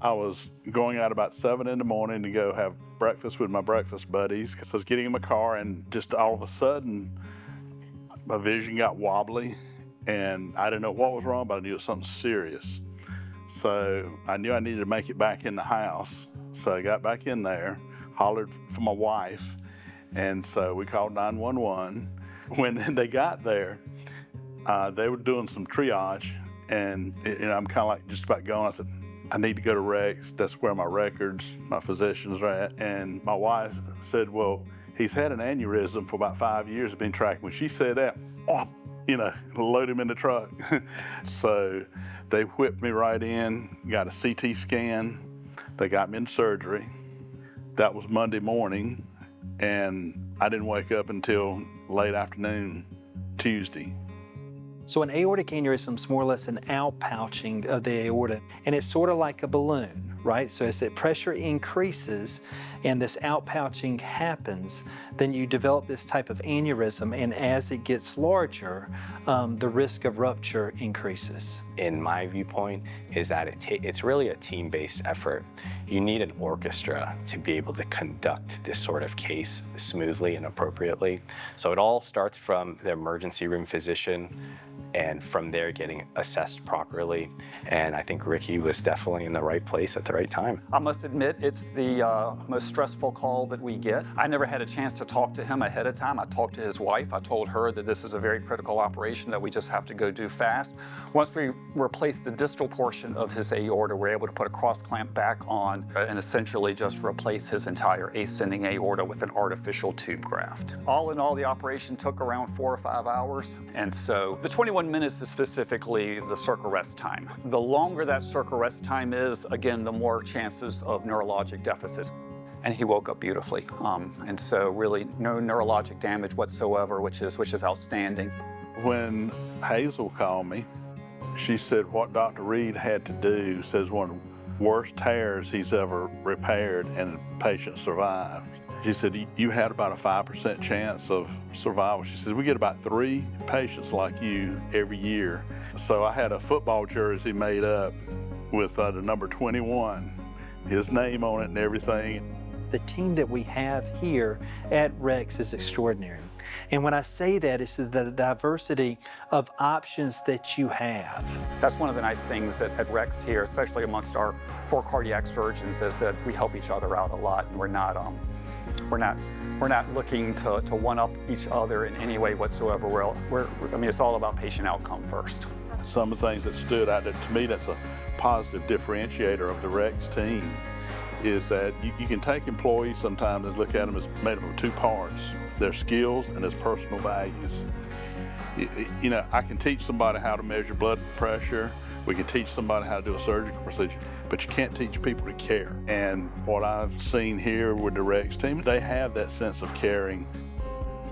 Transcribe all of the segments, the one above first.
I was going out about 7 in the morning to go have breakfast with my breakfast buddies. So I was getting in my car and just all of a sudden, my vision got wobbly and I didn't know what was wrong, but I knew it was something serious. So I knew I needed to make it back in the house. So I got back in there, hollered for my wife, and so we called 911. When they got there, they were doing some triage, and I'm kind of like just about going. I said, I need to go to Rex. That's where my records, my physicians are at. And my wife said, well, he's had an aneurysm for about 5 years, been tracking. When she said that, load him in the truck. So they whipped me right in, got a CT scan. They got me in surgery. That was Monday morning, and I didn't wake up until late afternoon, Tuesday. So an aortic aneurysm is more or less an outpouching of the aorta, and it's sort of like a balloon, right? So as the pressure increases and this outpouching happens, then you develop this type of aneurysm, and as it gets larger, the risk of rupture increases. In my viewpoint, is that it's really a team-based effort. You need an orchestra to be able to conduct this sort of case smoothly and appropriately. So it all starts from the emergency room physician, and from there getting assessed properly. And I think Ricky was definitely in the right place at the right time. I must admit, it's the most stressful call that we get. I never had a chance to talk to him ahead of time. I talked to his wife. I told her that this is a very critical operation that we just have to go do fast. Once we replaced the distal portion of his aorta, we're able to put a cross clamp back on and essentially just replace his entire ascending aorta with an artificial tube graft. All in all, the operation took around 4 or 5 hours. And so the 21 minutes is specifically the circ arrest time. The longer that circ arrest time is, again, the more chances of neurologic deficits. And he woke up beautifully. And so really no neurologic damage whatsoever, which is outstanding. When Hazel called me, she said what Dr. Reade had to do, says one of the worst tears he's ever repaired, and the patient survived. She said, you had about a 5% chance of survival. She said, we get about 3 patients like you every year. So I had a football jersey made up with the number 21, his name on it and everything. The team that we have here at Rex is extraordinary. And when I say that, it's the diversity of options that you have. That's one of the nice things at Rex here, especially amongst our 4 cardiac surgeons, is that we help each other out a lot, and we're not looking to one-up each other in any way whatsoever. I mean, it's all about patient outcome first. Some of the things that stood out that to me, that's a positive differentiator of the Rex team, is that you can take employees sometimes and look at them as made up of 2 parts, their skills and their personal values. I can teach somebody how to measure blood pressure. We can teach somebody how to do a surgical procedure, but you can't teach people to care. And what I've seen here with the Rex team, they have that sense of caring.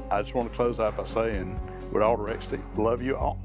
I just want to close out by saying, with all the Rex team, love you all.